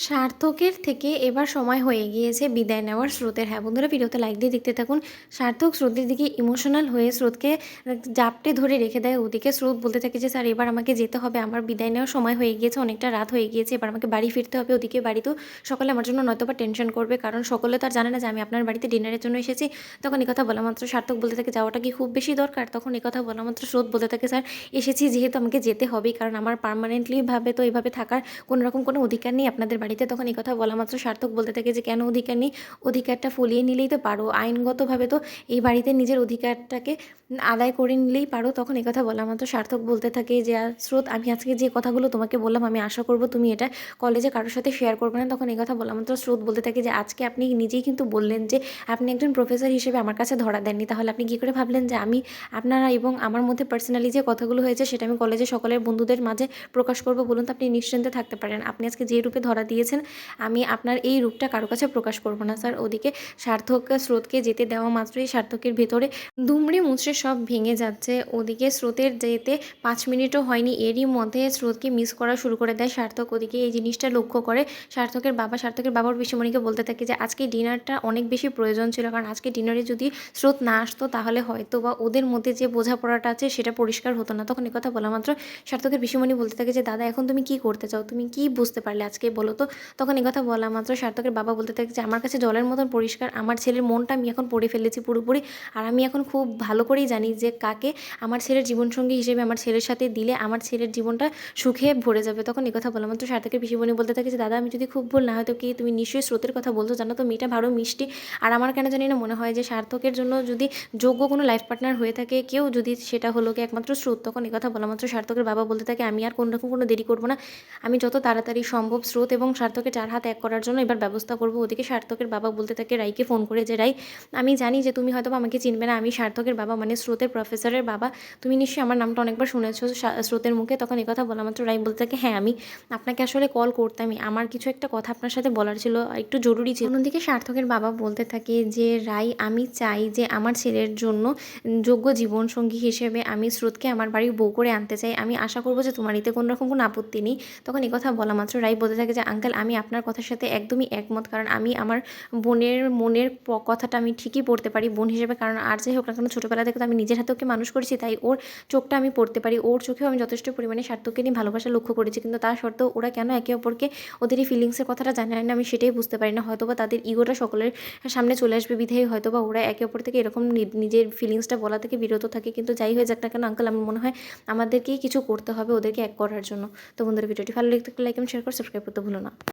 সার্থকের থেকে এবার সময় হয়ে গিয়েছে বিদায় নেওয়ার স্রোতের। হ্যাঁ বন্ধুরা, ভিডিওতে লাইক দিয়ে দেখতে থাকুন। সার্থক স্রোতের দিকে ইমোশনাল হয়ে স্রোতকে জাপটে ধরে রেখে দেয়। ওদিকে স্রোত বলতে থাকে যে স্যার এবার আমাকে যেতে হবে, আমার বিদায় নেওয়ার সময় হয়ে গিয়েছে, অনেকটা রাত হয়ে গিয়েছে, এবার আমাকে বাড়ি ফিরতে হবে। ওদিকে বাড়িতেও সকলে আমার জন্য নয়তো বা টেনশন করবে, কারণ সকলে তো আর জানে না যে আমি আপনার বাড়িতে ডিনারের জন্য এসেছি। তখন কথা বলা মাত্র সার্থক বলতে থাকে যাওয়াটা কি খুব বেশি দরকার? তখন কথা বলা মাত্র স্রোত বলতে থাকে স্যার এসেছি যেহেতু আমাকে যেতে হবেই, কারণ আমার পার্মানেন্টলি ভাবে তো এইভাবে থাকার কোনো রকম কোনো অধিকার নেই আপনাদের বাড়িতে। তখন কথা বলা মাত্র সার্থক বলতে থাকে যে কেন অধিকার নেই? অধিকারটা ফলিয়ে নিলেই তো পারো, আইনগতভাবে তো এই বাড়িতে নিজের অধিকারটাকে আদায় করে নিলেই পারো। তখন কথা বলা মাত্র সার্থক বলতে থাকে যে স্রোত, আমি আজকে যে কথাগুলো তোমাকে বললাম আমি আশা করব তুমি এটা কলেজে কারোর সাথে শেয়ার করবে না। তখন কথা বলা মাত্র স্রোত বলতে থাকে যে আজকে আপনি নিজেই কিন্তু বললেন যে আপনি একজন প্রফেসর হিসেবে আমার কাছে ধরা দেননি, তাহলে আপনি কী করে ভাবলেন যে আমি আপনারা এবং আমার মধ্যে পার্সোনালি যে কথাগুলো হয়েছে সেটা আমি কলেজে সকলের বন্ধুদের মাঝে প্রকাশ করব? বলুন তো, আপনি নিশ্চিন্তে থাকতে পারেন, আপনি আজকে যে রূপে ধরা দিয়েছেন আমি আপনার এই রূপটা কারো কাছে প্রকাশ করব না স্যার। ওদিকে সার্থক স্রোতকে যেতে দেওয়া মাত্রই সার্থকের ভেতরে দুমড়ে মুচড়ে সব ভেঙে যাচ্ছে। ওদিকে স্রোতের যেতে 5 মিনিটও হয়নি, এরই মধ্যে স্রোতকে মিস করা শুরু করে দেয় সার্থক। ওদিকে এই জিনিসটা লক্ষ্য করে সার্থকের বাবার পিসিমণিকে বলতে থাকে যে আজকে ডিনারটা অনেক বেশি প্রয়োজন ছিল, কারণ আজকে ডিনারে যদি স্রোত না আসতো তাহলে হয়তো বা ওদের মধ্যে যে বোঝাপড়াটা আছে সেটা পরিষ্কার হতো না। তখন কথা বলা মাত্র সার্থকের পিসিমণি বলতে থাকে যে দাদা এখন তুমি কি করতে চাও, তুমি কি বুঝতে পারলে আজকে বলো তো? তখন কথা বলা মাত্র সার্থকের বাবা বলতে থাকে যে আমার কাছে জলের মতন পরিষ্কার আমার ছেলের মনটা আমি এখন পড়ে ফেলেছি পুরোপুরি, আর আমি এখন খুব ভালো করেই জানি যে কাকে আমার ছেলের জীবনসঙ্গী হিসেবে আমার ছেলের সাথে দিলে আমার ছেলের জীবনটা সুখে ভরে যাবে। তখন কথা বলা মাত্র সার্থকের পিসিমণি বলতে থাকে যে দাদা আমি যদি খুব ভুল না হয়তো কি তুমি নিশ্চয়ই স্রোতের কথা বলছো, জানো তো মেয়েটা ভালো মিষ্টি, আর আমার কেন জানি না মনে হয় যে সার্থকের জন্য যদি যোগ্য কোনো লাইফ পার্টনার হয়ে থাকে কেউ, যদি সেটা হলো কি একমাত্র স্রোত। তখন কথা বলা মাত্র সার্থকের বাবা বলতে থাকে আমি আর কোনো রকম কোনো দেরি করবো না, আমি যত তাড়াতাড়ি সম্ভব স্রোত এবং সার্থকের 4 হাত এক করার জন্য এবার ব্যবস্থা করব। ওদিকে সার্থকের বাবা বলতে থাকে রাইকে ফোন করে যে রাই, আমি জানি যে তুমি হয়তো আমাকে চিনবে না, আমি সার্থকের বাবা মানে স্রোতের প্রফেসরের বাবা, তুমি নিশ্চয়ই আমার নামটা অনেকবার শুনেছো স্রোতের মুখে। তখন কথা বলা মাত্র রাই বলতে থাকে হ্যাঁ আমি আপনাকে আসলে কল করতামই, আমার কিছু একটা কথা আপনার সাথে বলার ছিল, একটু জরুরি ছিল। অন্যদিকে সার্থকের বাবা বলতে থাকে যে রাই আমি চাই যে আমার ছেলের জন্য যোগ্য জীবনসঙ্গী হিসেবে আমি স্রোতকে আমার বাড়ির বউ করে আনতে চাই, আমি আশা করবো যে তোমার এতে কোনো রকম কোনো আপত্তি নেই। তখন কথা বলা মাত্র রাই বলতে থাকে যে আঙ্কেল আমি আপনার কথার সাথে একদমই একমত, কারণ আমি আমার বোনের মনের কথাটা আমি ঠিকই পড়তে পারি বোন হিসেবে, কারণ আর যাই হোক না কেন ছোটোবেলা থেকে তো আমি নিজের হাতে ওকে মানুষ করেছি, তাই ওর চোখটা আমি পড়তে পারি, ওর চোখেও আমি যথেষ্ট পরিমাণে সার্থককে নিয়ে ভালোবাসা লক্ষ্য করেছি, কিন্তু তা সত্ত্বেও ওরা কেন একে অপরকে ওদের এই ফিলিংসের কথাটা জানে না আমি সেটাই বুঝতে পারি না। হয়তো বা তাদের ইগোটা সকলের সামনে চলে আসবে বিধেয় হয়তো বা ওরা একে অপর থেকে এরকম নিজের ফিলিংসটা বলা থেকে বিরত থাকে, কিন্তু যাই হয়ে যাক না কেন আঙ্কেল আমার মনে হয় আমাদেরকেই কিছু করতে হবে ওদেরকে এক করার জন্য। তো বন্ধুরা ভিডিওটি ভালো লাগলে লাইক এবং শেয়ার করে সাবস্ক্রাইব করতে ভুলো না।